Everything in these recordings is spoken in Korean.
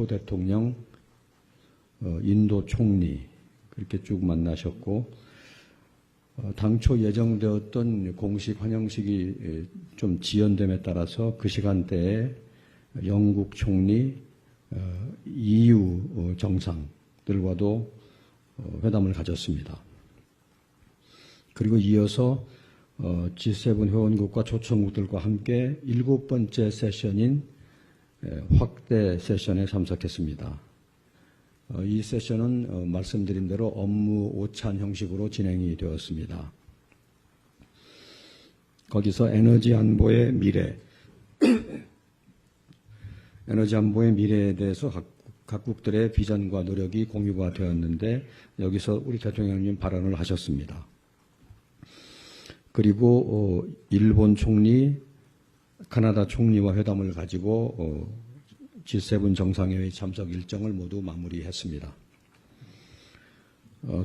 싱가포르 대통령, 인도 총리 그렇게 쭉 만나셨고 당초 예정되었던 공식 환영식이 좀 지연됨에 따라서 그 시간대에 영국 총리, EU 정상들과도 회담을 가졌습니다. 그리고 이어서 G7 회원국과 초청국들과 함께 7번째 세션인 확대 세션에 참석했습니다. 이 세션은 말씀드린 대로 업무 오찬 형식으로 진행이 되었습니다. 거기서 에너지 안보의 미래, 에너지 안보의 미래에 대해서 각국들의 비전과 노력이 공유가 되었는데 여기서 우리 대통령님 발언을 하셨습니다. 그리고 일본 총리, 카나다 총리와 회담을 가지고 G7 정상회의 참석 일정을 모두 마무리했습니다.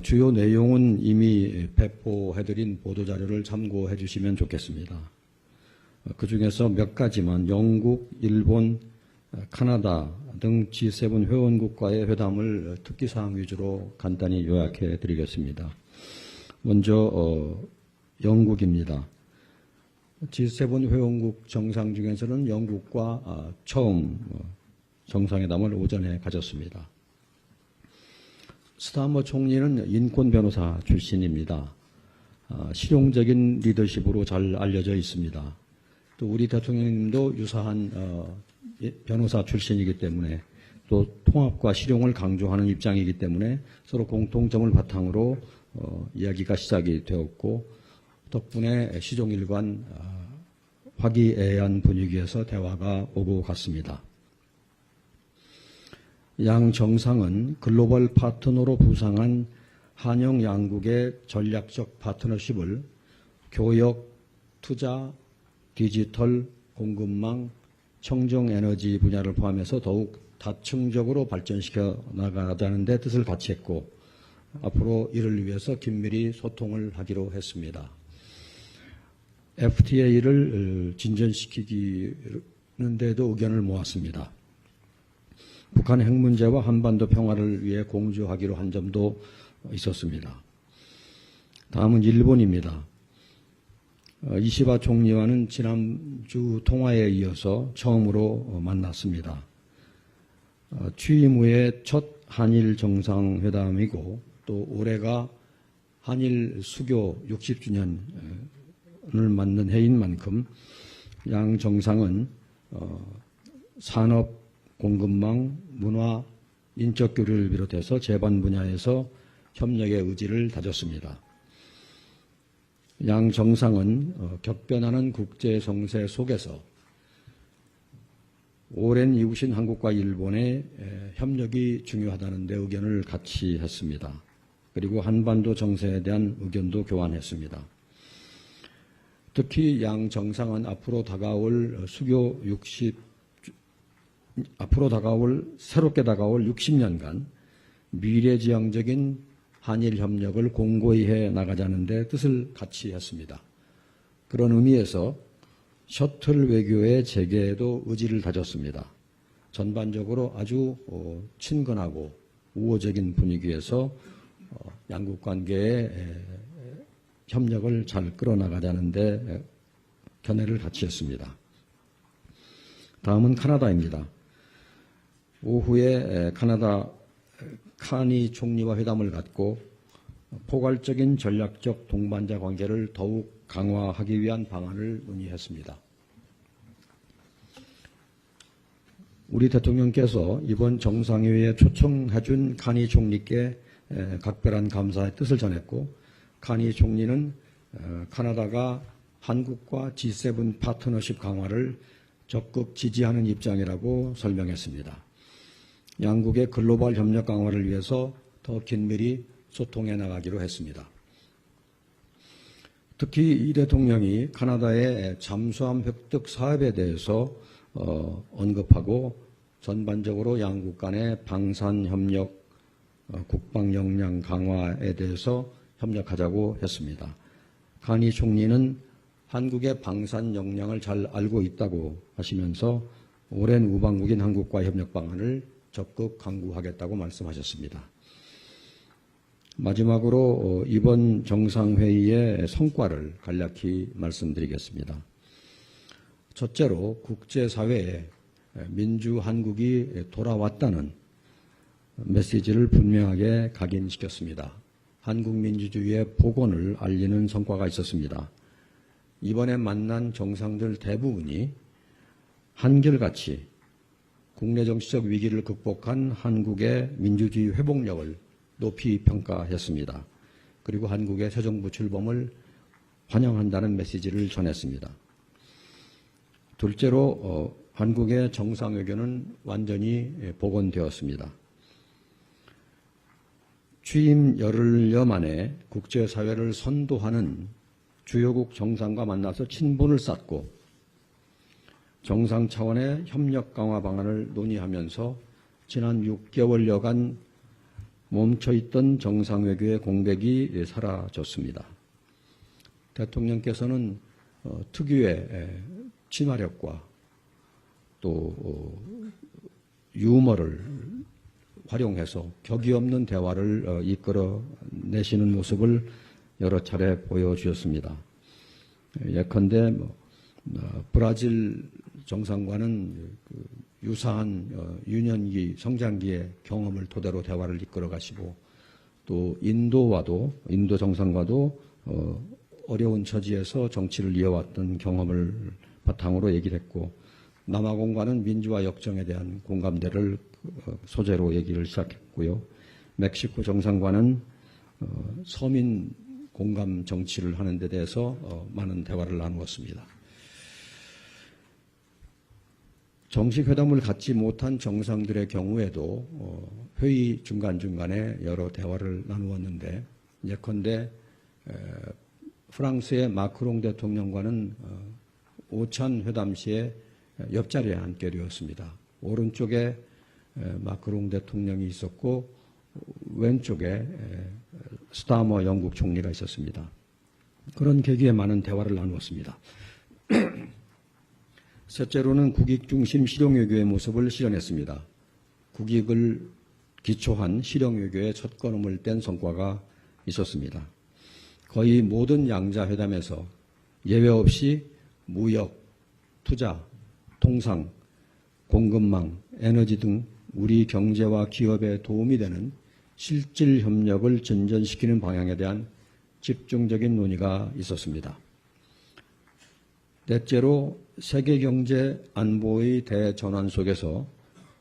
주요 내용은 이미 배포해드린 보도자료를 참고해 주시면 좋겠습니다. 그 중에서 몇 가지만 영국, 일본, 카나다 등 G7 회원국과의 회담을 특기사항 위주로 간단히 요약해 드리겠습니다. 먼저 영국입니다. G7 회원국 정상 중에서는 영국과 처음 정상회담을 오전에 가졌습니다. 스타머 총리는 인권 변호사 출신입니다. 실용적인 리더십으로 잘 알려져 있습니다. 또 우리 대통령님도 유사한 변호사 출신이기 때문에 또 통합과 실용을 강조하는 입장이기 때문에 서로 공통점을 바탕으로 이야기가 시작이 되었고 덕분에 시종일관 화기애애한 분위기에서 대화가 오고 갔습니다. 양 정상은 글로벌 파트너로 부상한 한영 양국의 전략적 파트너십을 교역, 투자, 디지털, 공급망, 청정에너지 분야를 포함해서 더욱 다층적으로 발전시켜 나가자는 데 뜻을 같이 했고 앞으로 이를 위해서 긴밀히 소통을 하기로 했습니다. FTA를 진전시키는 데도 의견을 모았습니다. 북한 핵 문제와 한반도 평화를 위해 공조하기로 한 점도 있었습니다. 다음은 일본입니다. 이시바 총리와는 지난주 통화에 이어서 처음으로 만났습니다. 취임 후에 첫 한일 정상회담이고 또 올해가 한일 수교 60주년을 맞는 해인 만큼 양 정상은 산업, 공급망, 문화, 인적 교류를 비롯해서 제반 분야에서 협력의 의지를 다졌습니다. 양 정상은 격변하는 국제 정세 속에서 오랜 이웃인 한국과 일본의 협력이 중요하다는 데 의견을 같이 했습니다. 그리고 한반도 정세에 대한 의견도 교환했습니다. 특히 양 정상은 앞으로 다가올 새롭게 다가올 60년간 미래지향적인 한일 협력을 공고히 해 나가자는 데 뜻을 같이 했습니다. 그런 의미에서 셔틀 외교의 재개에도 의지를 다졌습니다. 전반적으로 아주 친근하고 우호적인 분위기에서 양국 관계의 협력을 잘 끌어나가자는 데 견해를 같이 했습니다. 다음은 카나다입니다. 오후에 카나다 카니 총리와 회담을 갖고 포괄적인 전략적 동반자 관계를 더욱 강화하기 위한 방안을 논의했습니다. 우리 대통령께서 이번 정상회의에 초청해준 카니 총리께 각별한 감사의 뜻을 전했고 카니 총리는 카나다가 한국과 G7 파트너십 강화를 적극 지지하는 입장이라고 설명했습니다. 양국의 글로벌 협력 강화를 위해서 더 긴밀히 소통해 나가기로 했습니다. 특히 이 대통령이 카나다의 잠수함 획득 사업에 대해서 언급하고 전반적으로 양국 간의 방산협력, 국방 역량 강화에 대해서 협력하자고 했습니다. 카니 총리는 한국의 방산 역량을 잘 알고 있다고 하시면서 오랜 우방국인 한국과 협력 방안을 적극 강구하겠다고 말씀하셨습니다. 마지막으로 이번 정상회의의 성과를 간략히 말씀드리겠습니다. 첫째로 국제사회에 민주한국이 돌아왔다는 메시지를 분명하게 각인시켰습니다. 한국 민주주의의 복원을 알리는 성과가 있었습니다. 이번에 만난 정상들 대부분이 한결같이 국내 정치적 위기를 극복한 한국의 민주주의 회복력을 높이 평가했습니다. 그리고 한국의 새 정부 출범을 환영한다는 메시지를 전했습니다. 둘째로 한국의 정상외교는 완전히 복원되었습니다. 취임 열흘여 만에 국제사회를 선도하는 주요국 정상과 만나서 친분을 쌓고 정상 차원의 협력 강화 방안을 논의하면서 지난 6개월여간 멈춰있던 정상외교의 공백이 사라졌습니다. 대통령께서는 특유의 친화력과 또 유머를 활용해서 격이 없는 대화를 이끌어내시는 모습을 여러 차례 보여주셨습니다. 예컨대 브라질 정상과는 유사한 유년기, 성장기의 경험을 토대로 대화를 이끌어 가시고 또 인도 정상과도 어려운 처지에서 정치를 이어왔던 경험을 바탕으로 얘기를 했고 남아공과는 민주화 역정에 대한 공감대를 소재로 얘기를 시작했고요. 멕시코 정상과는 서민 공감 정치를 하는 데 대해서 많은 대화를 나누었습니다. 정식 회담을 갖지 못한 정상들의 경우에도 회의 중간중간에 여러 대화를 나누었는데 예컨대 프랑스의 마크롱 대통령과는 오찬 회담 시에 옆자리에 앉게 되었습니다. 오른쪽에 마크롱 대통령이 있었고 왼쪽에 스타머 영국 총리가 있었습니다. 그런 계기에 많은 대화를 나누었습니다. 셋째로는 국익 중심 실용외교의 모습을 실현했습니다. 국익을 기초한 실용외교의 첫 걸음을 뗀 성과가 있었습니다. 거의 모든 양자회담에서 예외 없이 무역, 투자, 통상, 공급망, 에너지 등 우리 경제와 기업에 도움이 되는 실질 협력을 진전시키는 방향에 대한 집중적인 논의가 있었습니다. 넷째로 세계 경제 안보의 대전환 속에서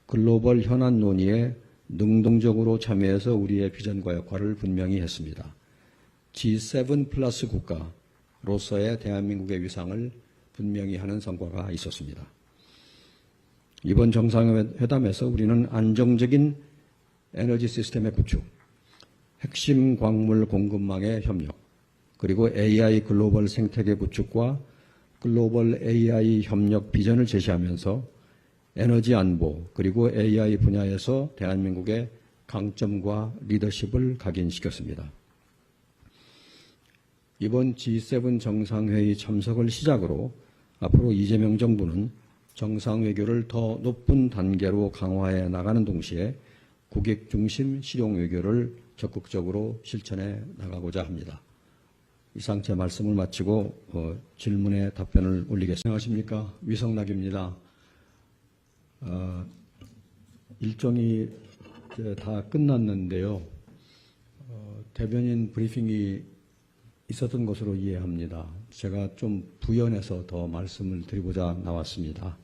글로벌 현안 논의에 능동적으로 참여해서 우리의 비전과 역할을 분명히 했습니다. G7 플러스 국가로서의 대한민국의 위상을 분명히 하는 성과가 있었습니다. 이번 정상회담에서 우리는 안정적인 에너지 시스템의 구축, 핵심 광물 공급망의 협력, 그리고 AI 글로벌 생태계 구축과 글로벌 AI 협력 비전을 제시하면서 에너지 안보 그리고 AI 분야에서 대한민국의 강점과 리더십을 각인시켰습니다. 이번 G7 정상회의 참석을 시작으로 앞으로 이재명 정부는 정상외교를 더 높은 단계로 강화해 나가는 동시에 국익 중심 실용외교를 적극적으로 실천해 나가고자 합니다. 이상 제 말씀을 마치고 질문에 답변을 올리겠습니다. 안녕하십니까. 위성락입니다. 일정이 다 끝났는데요. 대변인 브리핑이 있었던 것으로 이해합니다. 제가 좀 부연해서 더 말씀을 드리고자 나왔습니다.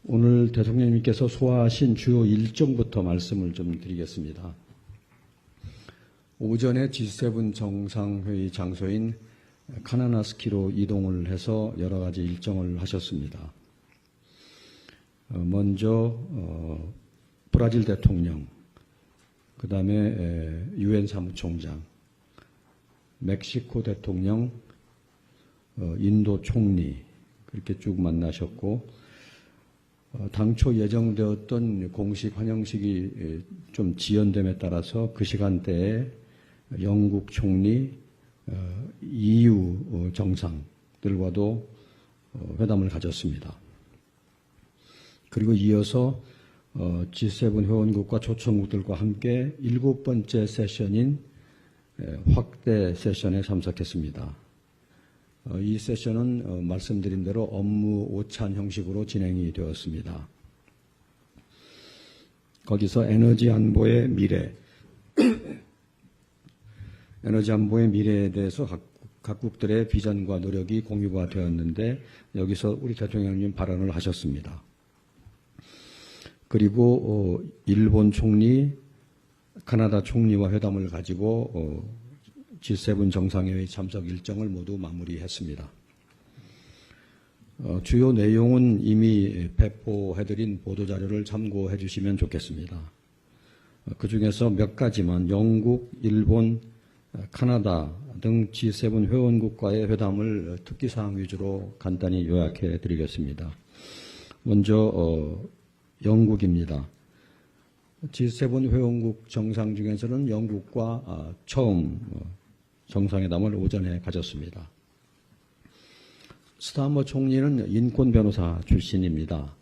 오늘 대통령님께서 소화하신 주요 일정부터 말씀을 좀 드리겠습니다. 오전에 G7 정상회의 장소인 카나나스키로 이동을 해서 여러 가지 일정을 하셨습니다. 먼저 브라질 대통령, 그 다음에 유엔 사무총장, 멕시코 대통령, 인도 총리 그렇게 쭉 만나셨고 당초 예정되었던 공식 환영식이 좀 지연됨에 따라서 그 시간대에 영국 총리, EU 정상들과도 회담을 가졌습니다. 그리고 이어서 G7 회원국과 초청국들과 함께 7번째 세션인 확대 세션에 참석했습니다. 이 세션은 말씀드린 대로 업무 오찬 형식으로 진행이 되었습니다. 거기서 에너지 안보의 미래, 에너지 안보의 미래에 대해서 각국들의 비전과 노력이 공유가 되었는데 여기서 우리 대통령님 발언을 하셨습니다. 그리고 일본 총리, 카나다 총리와 회담을 가지고 G7 정상회의 참석 일정을 모두 마무리했습니다. 주요 내용은 이미 배포해드린 보도자료를 참고해 주시면 좋겠습니다. 그 중에서 몇 가지만 영국, 일본, 카나다 등 G7 회원국과의 회담을 특기사항 위주로 간단히 요약해 드리겠습니다. 먼저 영국입니다. G7 회원국 정상 중에서는 영국과 처음 정상회담을 오전에 가졌습니다. 스타머 총리는 인권 변호사 출신입니다.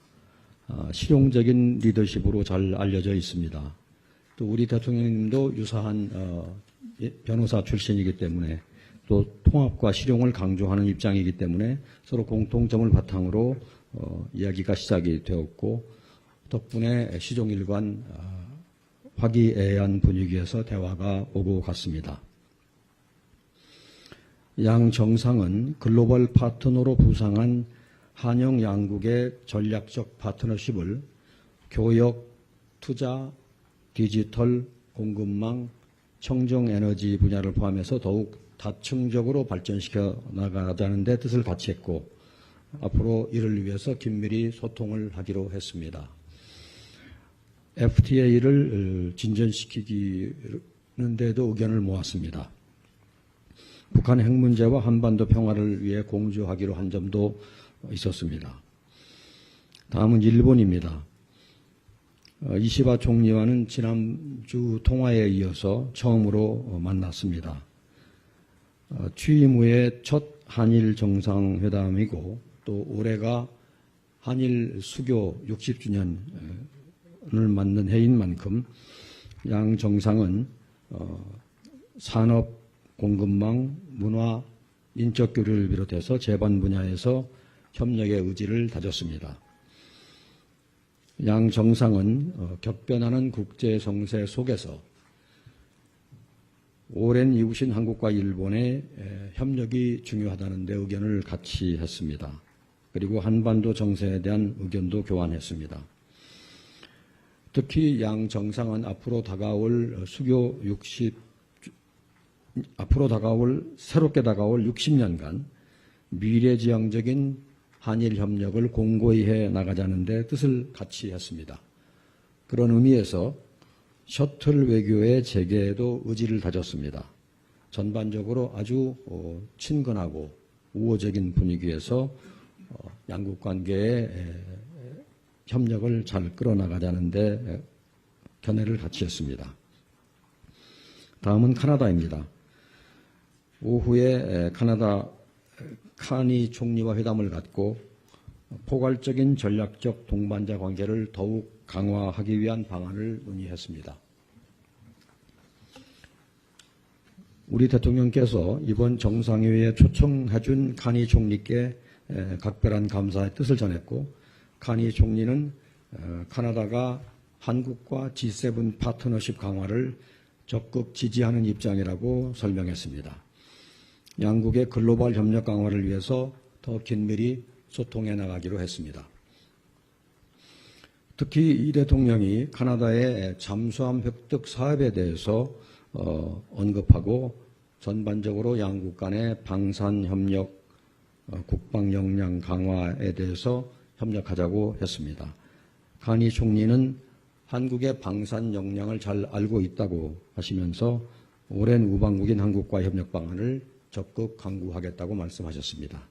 실용적인 리더십으로 잘 알려져 있습니다. 또 우리 대통령님도 유사한 변호사 출신이기 때문에 또 통합과 실용을 강조하는 입장이기 때문에 서로 공통점을 바탕으로 이야기가 시작이 되었고 덕분에 시종일관 화기애애한 분위기에서 대화가 오고 갔습니다. 양 정상은 글로벌 파트너로 부상한 한영 양국의 전략적 파트너십을 교역, 투자, 디지털, 공급망, 청정에너지 분야를 포함해서 더욱 다층적으로 발전시켜 나가자는 데 뜻을 같이 했고 앞으로 이를 위해서 긴밀히 소통을 하기로 했습니다. FTA를 진전시키는 데도 의견을 모았습니다. 북한 핵 문제와 한반도 평화를 위해 공조하기로 한 점도 있었습니다. 다음은 일본입니다. 이시바 총리와는 지난주 통화에 이어서 처음으로 만났습니다. 취임 후에 첫 한일 정상회담이고 또 올해가 한일 수교 60주년을 맞는 해인 만큼 양 정상은 산업, 공급망, 문화, 인적 교류를 비롯해서 제반 분야에서 협력의 의지를 다졌습니다. 양 정상은 격변하는 국제 정세 속에서 오랜 이웃인 한국과 일본의 협력이 중요하다는 데 의견을 같이 했습니다. 그리고 한반도 정세에 대한 의견도 교환했습니다. 특히 양 정상은 새롭게 다가올 60년간 미래지향적인 한일 협력을 공고히 해 나가자는 데 뜻을 같이 했습니다. 그런 의미에서 셔틀 외교의 재개에도 의지를 다졌습니다. 전반적으로 아주 친근하고 우호적인 분위기에서 양국 관계의 협력을 잘 끌어나가자는 데 견해를 같이 했습니다. 다음은 카나다입니다. 오후에 카나다 카니 총리와 회담을 갖고 포괄적인 전략적 동반자 관계를 더욱 강화하기 위한 방안을 논의했습니다. 우리 대통령께서 이번 정상회의에 초청해준 카니 총리께 각별한 감사의 뜻을 전했고 카니 총리는 카나다가 한국과 G7 파트너십 강화를 적극 지지하는 입장이라고 설명했습니다. 양국의 글로벌 협력 강화를 위해서 더 긴밀히 소통해 나가기로 했습니다. 특히 이 대통령이 카나다의 잠수함 획득 사업에 대해서 언급하고 전반적으로 양국 간의 방산 협력, 국방 역량 강화에 대해서 협력하자고 했습니다. 카니 총리는 한국의 방산 역량을 잘 알고 있다고 하시면서 오랜 우방국인 한국과 협력 방안을 적극 강구하겠다고 말씀하셨습니다.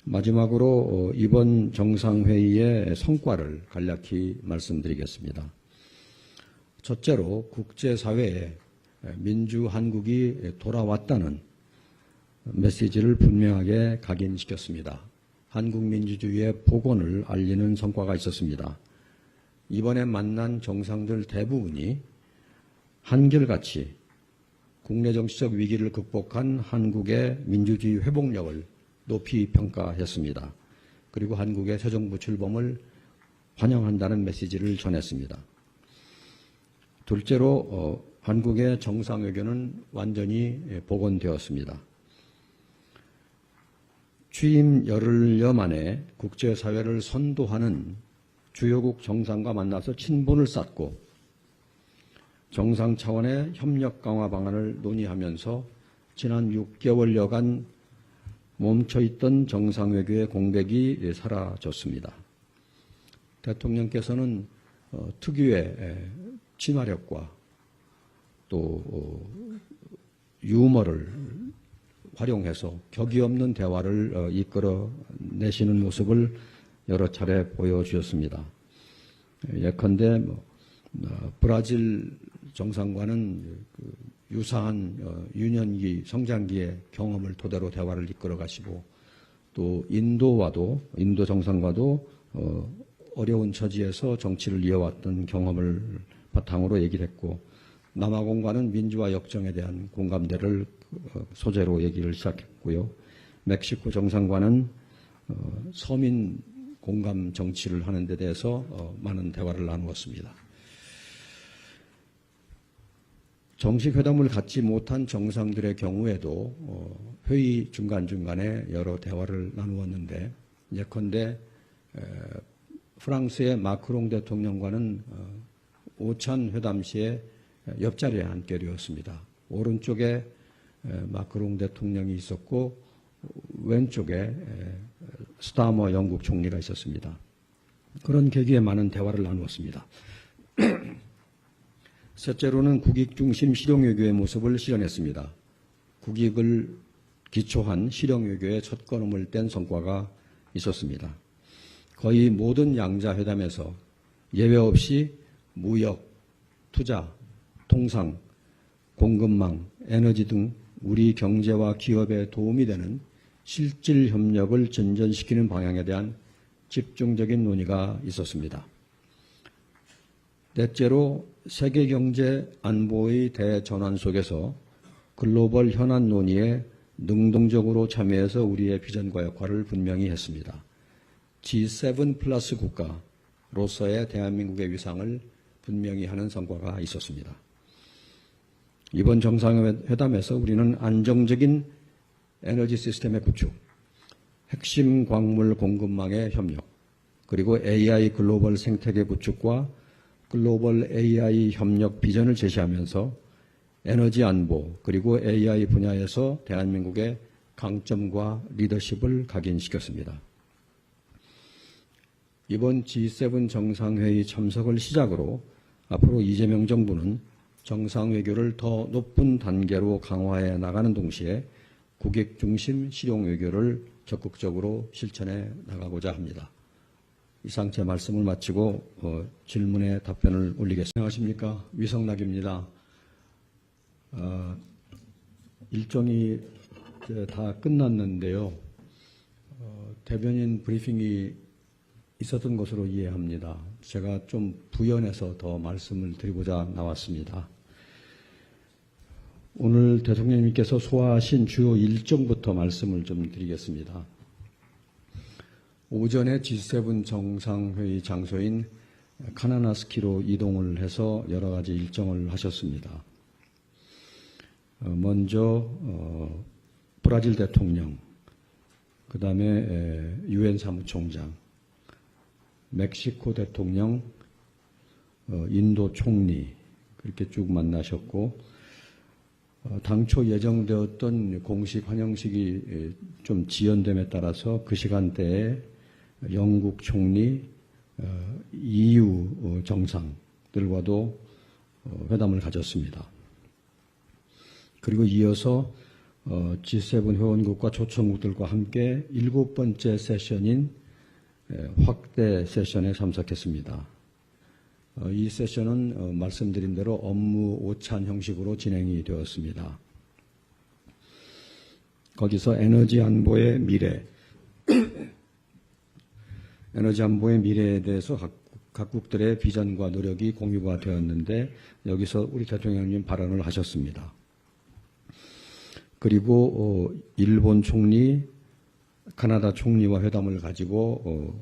마지막으로 이번 정상회의의 성과를 간략히 말씀드리겠습니다. 첫째로 국제사회에 민주한국이 돌아왔다는 메시지를 분명하게 각인시켰습니다. 한국 민주주의의 복원을 알리는 성과가 있었습니다. 이번에 만난 정상들 대부분이 한결같이 국내 정치적 위기를 극복한 한국의 민주주의 회복력을 높이 평가했습니다. 그리고 한국의 새 정부 출범을 환영한다는 메시지를 전했습니다. 둘째로 한국의 정상외교는 완전히 복원되었습니다. 취임 열흘여 만에 국제사회를 선도하는 주요국 정상과 만나서 친분을 쌓고 정상 차원의 협력 강화 방안을 논의하면서 지난 6개월여간 멈춰있던 정상외교의 공백이 사라졌습니다. 대통령께서는 특유의 친화력과 또 유머를 활용해서 격이 없는 대화를 이끌어내시는 모습을 여러 차례 보여주셨습니다. 예컨대 브라질 정상과는 유사한 유년기 성장기의 경험을 토대로 대화를 이끌어 가시고 또 인도 정상과도 어려운 처지에서 정치를 이어왔던 경험을 바탕으로 얘기를 했고 남아공과는 민주화 역정에 대한 공감대를 소재로 얘기를 시작했고요. 멕시코 정상과는 서민 공감 정치를 하는 데 대해서 많은 대화를 나누었습니다. 정식 회담을 갖지 못한 정상들의 경우에도 회의 중간중간에 여러 대화를 나누었는데 예컨대 프랑스의 마크롱 대통령과는 오찬 회담 시에 옆자리에 앉게 되었습니다. 오른쪽에 마크롱 대통령이 있었고 왼쪽에 스타머 영국 총리가 있었습니다. 그런 계기에 많은 대화를 나누었습니다. 셋째로는 국익 중심 실용외교의 모습을 실현했습니다. 국익을 기초한 실용외교의 첫 걸음을 뗀 성과가 있었습니다. 거의 모든 양자 회담에서 예외 없이 무역, 투자, 통상, 공급망, 에너지 등 우리 경제와 기업에 도움이 되는 실질 협력을 전전시키는 방향에 대한 집중적인 논의가 있었습니다. 넷째로 세계 경제 안보의 대전환 속에서 글로벌 현안 논의에 능동적으로 참여해서 우리의 비전과 역할을 분명히 했습니다. G7 플러스 국가로서의 대한민국의 위상을 분명히 하는 성과가 있었습니다. 이번 정상회담에서 우리는 안정적인 에너지 시스템의 구축, 핵심 광물 공급망의 협력, 그리고 AI 글로벌 생태계 구축과 글로벌 AI 협력 비전을 제시하면서 에너지 안보 그리고 AI 분야에서 대한민국의 강점과 리더십을 각인시켰습니다. 이번 G7 정상회의 참석을 시작으로 앞으로 이재명 정부는 정상외교를 더 높은 단계로 강화해 나가는 동시에 국익 중심 실용외교를 적극적으로 실천해 나가고자 합니다. 이상 제 말씀을 마치고 질문에 답변을 올리겠습니다. 안녕하십니까. 위성락입니다. 일정이 다 끝났는데요. 대변인 브리핑이 있었던 것으로 이해합니다. 제가 좀 부연해서 더 말씀을 드리고자 나왔습니다. 오늘 대통령님께서 소화하신 주요 일정부터 말씀을 좀 드리겠습니다. 오전에 G7 정상회의 장소인 카나나스키로 이동을 해서 여러 가지 일정을 하셨습니다. 먼저 브라질 대통령, 그 다음에 유엔 사무총장, 멕시코 대통령, 인도 총리 그렇게 쭉 만나셨고 당초 예정되었던 공식 환영식이 좀 지연됨에 따라서 그 시간대에 영국 총리, EU 정상들과도 회담을 가졌습니다. 그리고 이어서 G7 회원국과 초청국들과 함께 7번째 세션인 확대 세션에 참석했습니다. 이 세션은 말씀드린 대로 업무 오찬 형식으로 진행이 되었습니다. 거기서 에너지 안보의 미래, 에너지 안보의 미래에 대해서 각 각국들의 비전과 노력이 공유가 되었는데 여기서 우리 대통령님 발언을 하셨습니다. 그리고 일본 총리, 카나다 총리와 회담을 가지고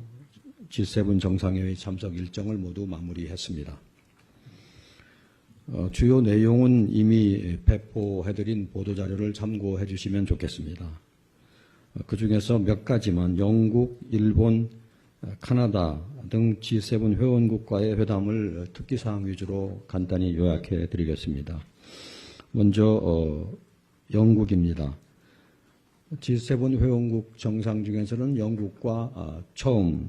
G7 정상회의 참석 일정을 모두 마무리했습니다. 주요 내용은 이미 배포해드린 보도자료를 참고해 주시면 좋겠습니다. 그 중에서 몇 가지만 영국, 일본, 카나다 등 G7 회원국과의 회담을 특기사항 위주로 간단히 요약해 드리겠습니다. 먼저 영국입니다. G7 회원국 정상 중에서는 영국과 처음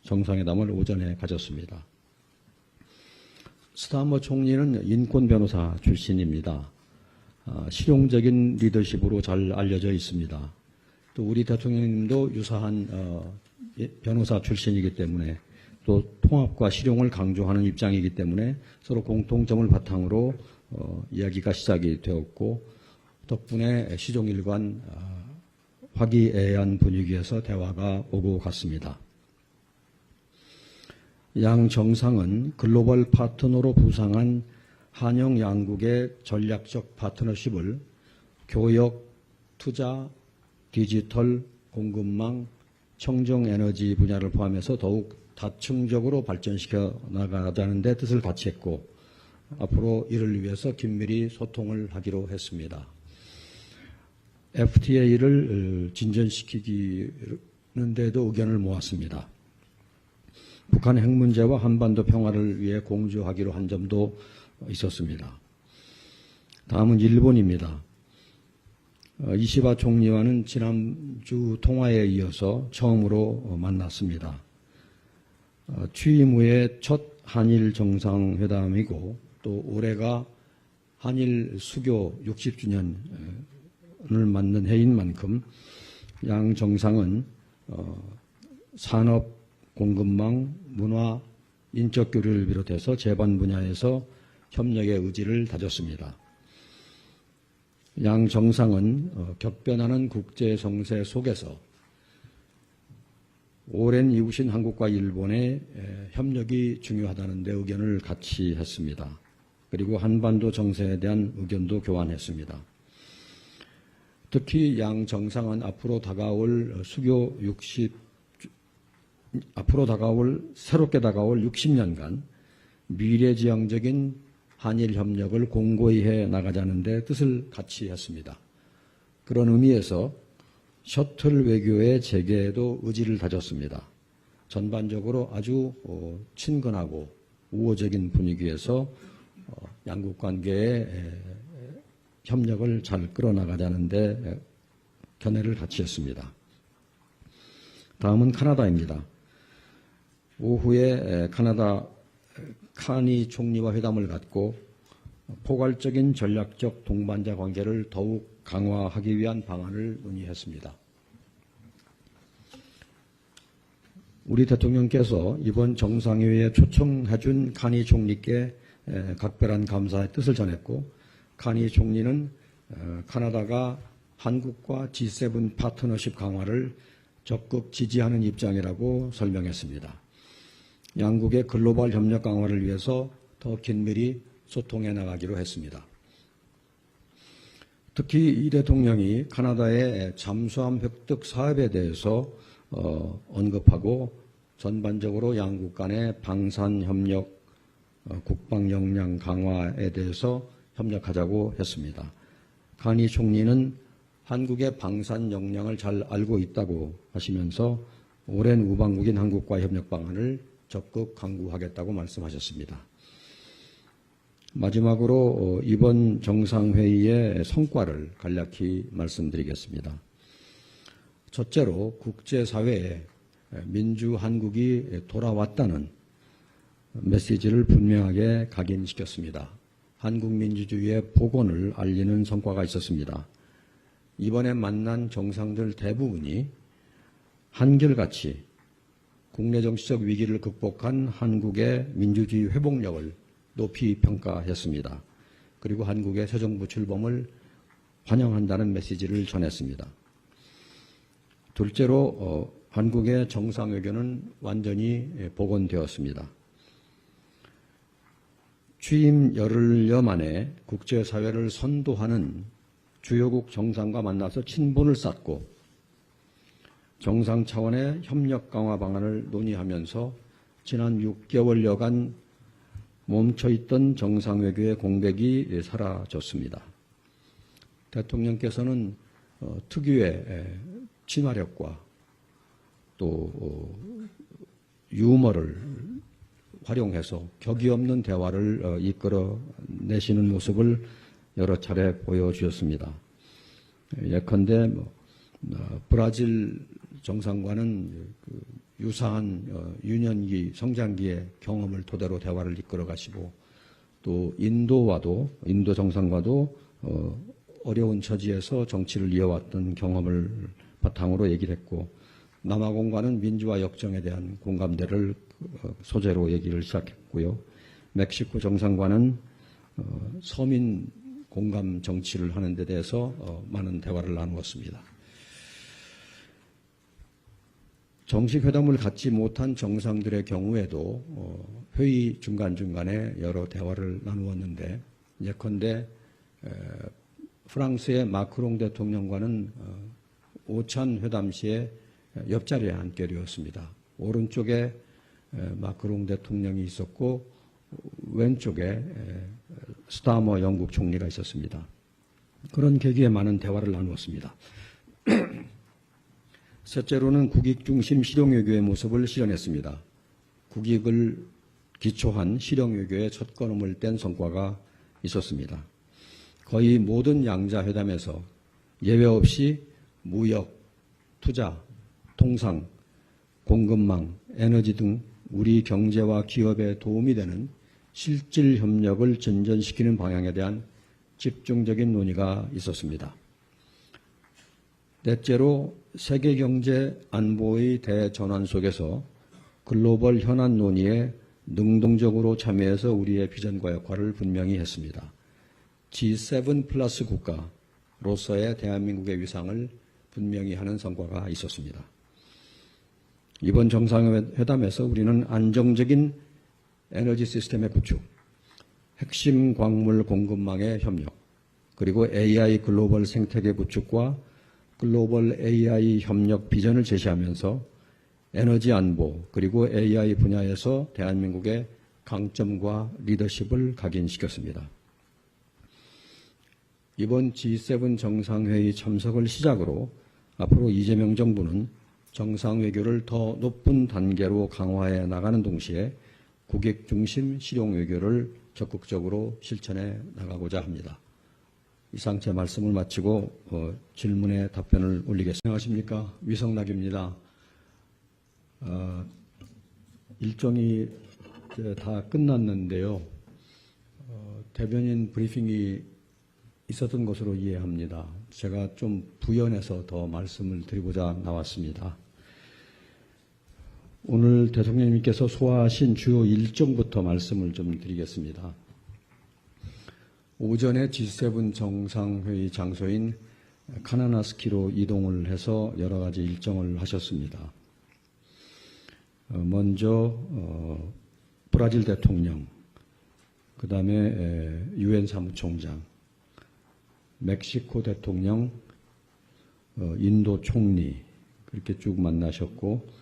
정상회담을 오전에 가졌습니다. 스타머 총리는 인권 변호사 출신입니다. 실용적인 리더십으로 잘 알려져 있습니다. 또 우리 대통령님도 유사한 변호사 출신이기 때문에 또 통합과 실용을 강조하는 입장이기 때문에 서로 공통점을 바탕으로 이야기가 시작이 되었고 덕분에 시종일관 화기애애한 분위기에서 대화가 오고 갔습니다. 양 정상은 글로벌 파트너로 부상한 한영 양국의 전략적 파트너십을 교역, 투자, 디지털, 공급망, 청정에너지 분야를 포함해서 더욱 다층적으로 발전시켜 나가자는 데 뜻을 같이 했고 앞으로 이를 위해서 긴밀히 소통을 하기로 했습니다. FTA를 진전시키는 데도 의견을 모았습니다. 북한 핵 문제와 한반도 평화를 위해 공조하기로 한 점도 있었습니다. 다음은 일본입니다. 이시바 총리와는 지난주 통화에 이어서 처음으로 만났습니다. 취임 후에 첫 한일 정상회담이고 또 올해가 한일 수교 60주년을 맞는 해인 만큼 양 정상은 산업, 공급망, 문화, 인적 교류를 비롯해서 제반 분야에서 협력의 의지를 다졌습니다. 양 정상은 격변하는 국제 정세 속에서 오랜 이웃인 한국과 일본의 협력이 중요하다는 데 의견을 같이 했습니다. 그리고 한반도 정세에 대한 의견도 교환했습니다. 특히 양 정상은 새롭게 다가올 60년간 미래지향적인 한일 협력을 공고히 해 나가자는 데 뜻을 같이 했습니다. 그런 의미에서 셔틀 외교의 재개에도 의지를 다졌습니다. 전반적으로 아주 친근하고 우호적인 분위기에서 양국 관계의 협력을 잘 끌어나가자는 데 견해를 같이 했습니다. 다음은 카나다입니다. 오후에 카나다 카니 총리와 회담을 갖고 포괄적인 전략적 동반자 관계를 더욱 강화하기 위한 방안을 논의했습니다. 우리 대통령께서 이번 정상회의에 초청해준 카니 총리께 각별한 감사의 뜻을 전했고 카니 총리는 카나다가 한국과 G7 파트너십 강화를 적극 지지하는 입장이라고 설명했습니다. 양국의 글로벌 협력 강화를 위해서 더 긴밀히 소통해 나가기로 했습니다. 특히 이 대통령이 카나다의 잠수함 획득 사업에 대해서 언급하고 전반적으로 양국 간의 방산 협력, 국방 역량 강화에 대해서 협력하자고 했습니다. 카니 총리는 한국의 방산 역량을 잘 알고 있다고 하시면서 오랜 우방국인 한국과의 협력 방안을 적극 강구하겠다고 말씀하셨습니다. 마지막으로 이번 정상회의의 성과를 간략히 말씀드리겠습니다. 첫째로 국제사회에 민주한국이 돌아왔다는 메시지를 분명하게 각인시켰습니다. 한국 민주주의의 복원을 알리는 성과가 있었습니다. 이번에 만난 정상들 대부분이 한결같이 국내 정치적 위기를 극복한 한국의 민주주의 회복력을 높이 평가했습니다. 그리고 한국의 새 정부 출범을 환영한다는 메시지를 전했습니다. 둘째로 한국의 정상외교는 완전히 복원되었습니다. 취임 열흘여 만에 국제사회를 선도하는 주요국 정상과 만나서 친분을 쌓고 정상 차원의 협력 강화 방안을 논의하면서 지난 6개월여간 멈춰있던 정상외교의 공백이 사라졌습니다. 대통령께서는 특유의 친화력과 또 유머를 활용해서 격이 없는 대화를 이끌어내시는 모습을 여러 차례 보여주셨습니다. 예컨대 브라질 정상과는 유사한 유년기, 성장기의 경험을 토대로 대화를 이끌어 가시고 또 인도 정상과도 어려운 처지에서 정치를 이어왔던 경험을 바탕으로 얘기를 했고 남아공과는 민주화 역정에 대한 공감대를 소재로 얘기를 시작했고요. 멕시코 정상과는 서민 공감 정치를 하는 데 대해서 많은 대화를 나누었습니다. 정식 회담을 갖지 못한 정상들의 경우에도 회의 중간중간에 여러 대화를 나누었는데 예컨대 프랑스의 마크롱 대통령과는 오찬 회담 시에 옆자리에 앉게 되었습니다. 오른쪽에 마크롱 대통령이 있었고 왼쪽에 스타머 영국 총리가 있었습니다. 그런 계기에 많은 대화를 나누었습니다. 셋째로는 국익 중심 실용외교의 모습을 실현했습니다. 국익을 기초한 실용외교의 첫 걸음을 뗀 성과가 있었습니다. 거의 모든 양자회담에서 예외 없이 무역, 투자, 통상, 공급망, 에너지 등 우리 경제와 기업에 도움이 되는 실질 협력을 전전시키는 방향에 대한 집중적인 논의가 있었습니다. 넷째로 세계 경제 안보의 대전환 속에서 글로벌 현안 논의에 능동적으로 참여해서 우리의 비전과 역할을 분명히 했습니다. G7 플러스 국가로서의 대한민국의 위상을 분명히 하는 성과가 있었습니다. 이번 정상회담에서 우리는 안정적인 에너지 시스템의 구축, 핵심 광물 공급망의 협력, 그리고 AI 글로벌 생태계 구축과 글로벌 AI 협력 비전을 제시하면서 에너지 안보 그리고 AI 분야에서 대한민국의 강점과 리더십을 각인시켰습니다. 이번 G7 정상회의 참석을 시작으로 앞으로 이재명 정부는 정상외교를 더 높은 단계로 강화해 나가는 동시에 국익 중심 실용외교를 적극적으로 실천해 나가고자 합니다. 이상 제 말씀을 마치고 질문에 답변을 올리겠습니다. 안녕하십니까. 위성락입니다. 일정이 다 끝났는데요. 대변인 브리핑이 있었던 것으로 이해합니다. 제가 좀 부연해서 더 말씀을 드리고자 나왔습니다. 오늘 대통령님께서 소화하신 주요 일정부터 말씀을 좀 드리겠습니다. 오전에 G7 정상회의 장소인 카나나스키로 이동을 해서 여러 가지 일정을 하셨습니다. 먼저 브라질 대통령, 그 다음에 유엔 사무총장, 멕시코 대통령, 인도 총리 그렇게 쭉 만나셨고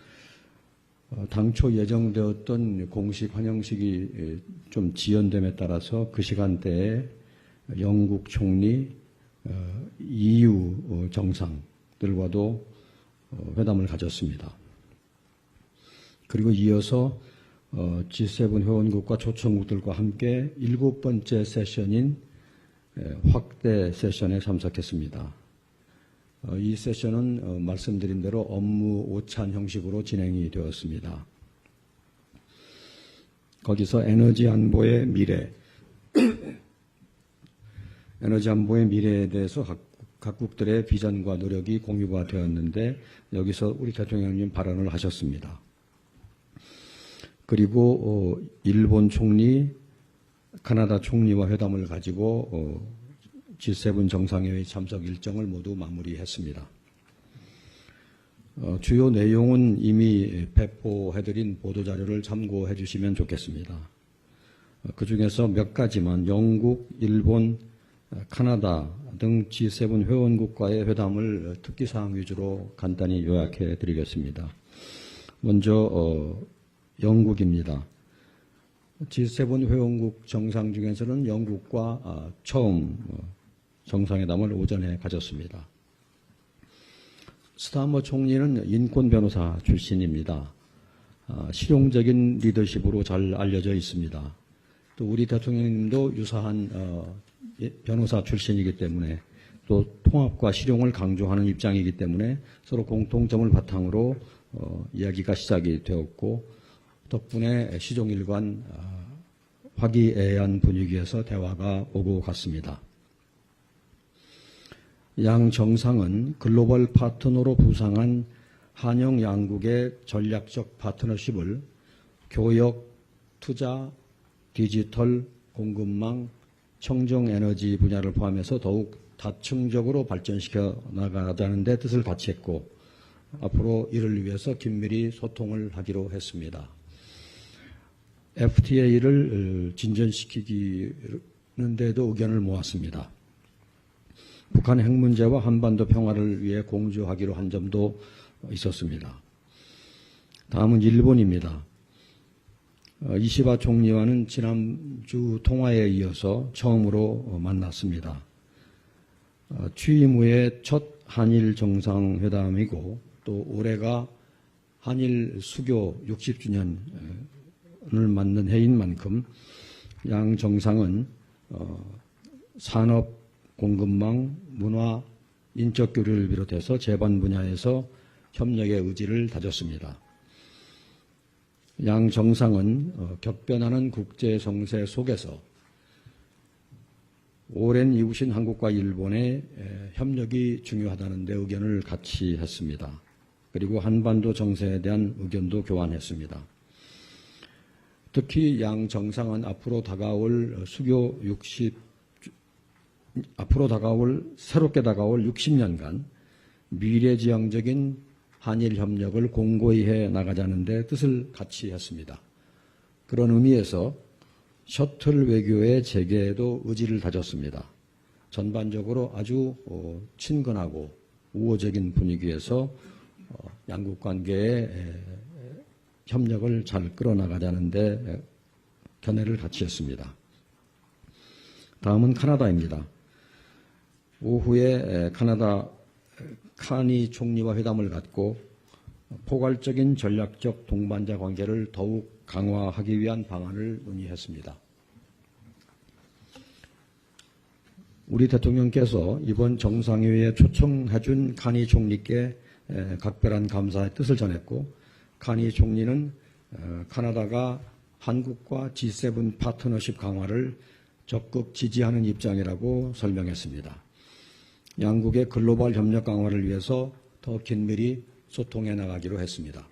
당초 예정되었던 공식 환영식이 좀 지연됨에 따라서 그 시간대에 영국 총리, EU 정상들과도 회담을 가졌습니다. 그리고 이어서 G7 회원국과 초청국들과 함께 7번째 세션인 확대 세션에 참석했습니다. 이 세션은 말씀드린 대로 업무 오찬 형식으로 진행이 되었습니다. 거기서 에너지 안보의 미래, 에너지 안보의 미래에 대해서 각국들의 비전과 노력이 공유가 되었는데 여기서 우리 대통령님 발언을 하셨습니다. 그리고 일본 총리, 카나다 총리와 회담을 가지고 G7 정상회의 참석 일정을 모두 마무리했습니다. 주요 내용은 이미 배포해드린 보도자료를 참고해 주시면 좋겠습니다. 그 중에서 몇 가지만 영국, 일본, 카나다 등 G7 회원국과의 회담을 특기사항 위주로 간단히 요약해 드리겠습니다. 먼저 영국입니다. G7 회원국 정상 중에서는 영국과 처음 정상회담을 오전에 가졌습니다. 스타머 총리는 인권 변호사 출신입니다. 실용적인 리더십으로 잘 알려져 있습니다. 또 우리 대통령님도 유사한 변호사 출신이기 때문에 또 통합과 실용을 강조하는 입장이기 때문에 서로 공통점을 바탕으로 이야기가 시작이 되었고 덕분에 시종일관 화기애애한 분위기에서 대화가 오고 갔습니다. 양 정상은 글로벌 파트너로 부상한 한영 양국의 전략적 파트너십을 교역, 투자, 디지털, 공급망, 청정에너지 분야를 포함해서 더욱 다층적으로 발전시켜 나가자는 데 뜻을 같이 했고 앞으로 이를 위해서 긴밀히 소통을 하기로 했습니다. FTA를 진전시키는 데도 의견을 모았습니다. 북한 핵 문제와 한반도 평화를 위해 공조하기로 한 점도 있었습니다. 다음은 일본입니다. 이시바 총리와는 지난주 통화에 이어서 처음으로 만났습니다. 취임 후에 첫 한일 정상회담이고 또 올해가 한일 수교 60주년을 맞는 해인 만큼 양 정상은 산업, 공급망, 문화, 인적 교류를 비롯해서 제반 분야에서 협력의 의지를 다졌습니다. 양 정상은 격변하는 국제 정세 속에서 오랜 이웃인 한국과 일본의 협력이 중요하다는 데 의견을 같이 했습니다. 그리고 한반도 정세에 대한 의견도 교환했습니다. 특히 양 정상은 앞으로 다가올 새롭게 다가올 60년간 미래지향적인 한일 협력을 공고히 해 나가자는 데 뜻을 같이 했습니다. 그런 의미에서 셔틀 외교의 재개에도 의지를 다졌습니다. 전반적으로 아주 친근하고 우호적인 분위기에서 양국 관계의 협력을 잘 끌어나가자는 데 견해를 같이 했습니다. 다음은 카나다입니다. 오후에 카나다 카니 총리와 회담을 갖고 포괄적인 전략적 동반자 관계를 더욱 강화하기 위한 방안을 논의했습니다. 우리 대통령께서 이번 정상회의에 초청해준 카니 총리께 각별한 감사의 뜻을 전했고 카니 총리는 카나다가 한국과 G7 파트너십 강화를 적극 지지하는 입장이라고 설명했습니다. 양국의 글로벌 협력 강화를 위해서 더 긴밀히 소통해 나가기로 했습니다.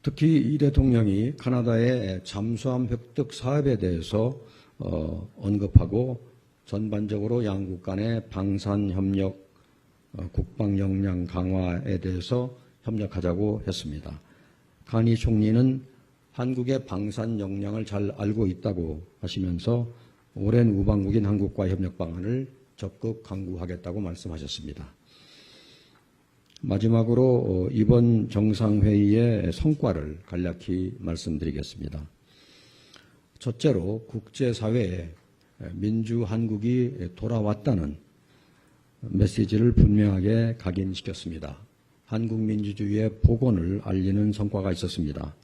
특히 이 대통령이 카나다의 잠수함 획득 사업에 대해서 언급하고 전반적으로 양국 간의 방산협력, 국방 역량 강화에 대해서 협력하자고 했습니다. 카니 총리는 한국의 방산 역량을 잘 알고 있다고 하시면서 오랜 우방국인 한국과 협력 방안을 적극 강구하겠다고 말씀하셨습니다. 마지막으로 이번 정상회의의 성과를 간략히 말씀드리겠습니다. 첫째로 국제사회에 민주한국이 돌아왔다는 메시지를 분명하게 각인시켰습니다. 한국민주주의의 복원을 알리는 성과가 있었습니다.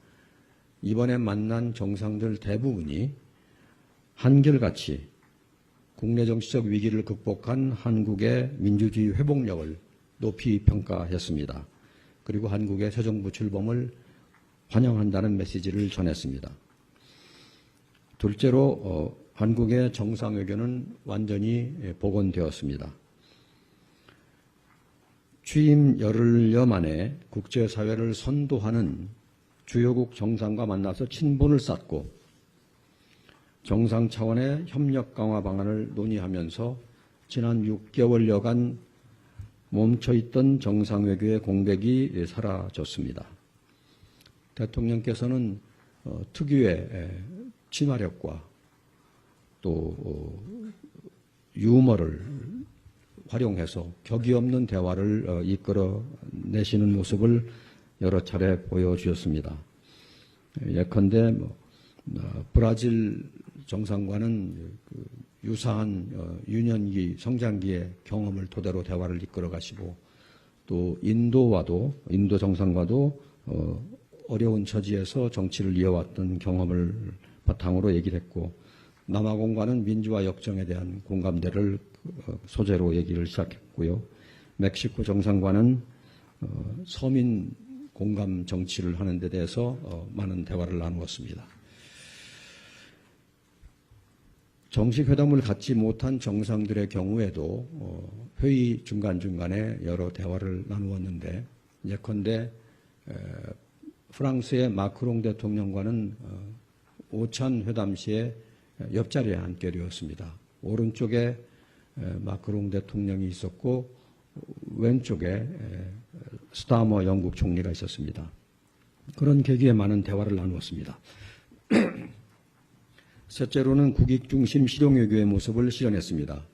이번에 만난 정상들 대부분이 한결같이 국내 정치적 위기를 극복한 한국의 민주주의 회복력을 높이 평가했습니다. 그리고 한국의 새 정부 출범을 환영한다는 메시지를 전했습니다. 둘째로 한국의 정상회견은 완전히 복원되었습니다. 취임 열흘여 만에 국제사회를 선도하는 주요국 정상과 만나서 친분을 쌓고 정상 차원의 협력 강화 방안을 논의하면서 지난 6개월여간 멈춰있던 정상외교의 공백이 사라졌습니다. 대통령께서는 특유의 친화력과 또 유머를 활용해서 격이 없는 대화를 이끌어내시는 모습을 여러 차례 보여주셨습니다. 예컨대 브라질 정상과는 유사한 유년기, 성장기의 경험을 토대로 대화를 이끌어 가시고 또 인도 정상과도 어려운 처지에서 정치를 이어왔던 경험을 바탕으로 얘기를 했고 남아공과는 민주화 역정에 대한 공감대를 소재로 얘기를 시작했고요. 멕시코 정상과는 서민 공감 정치를 하는 데 대해서 많은 대화를 나누었습니다. 정식 회담을 갖지 못한 정상들의 경우에도 회의 중간중간에 여러 대화를 나누었는데 예컨대 프랑스의 마크롱 대통령과는 오찬 회담 시에 옆자리에 앉게 되었습니다. 오른쪽에 마크롱 대통령이 있었고 왼쪽에 스타머 영국 총리가 있었습니다. 그런 계기에 많은 대화를 나누었습니다. 셋째로는 국익 중심 실용외교의 모습을 실현했습니다.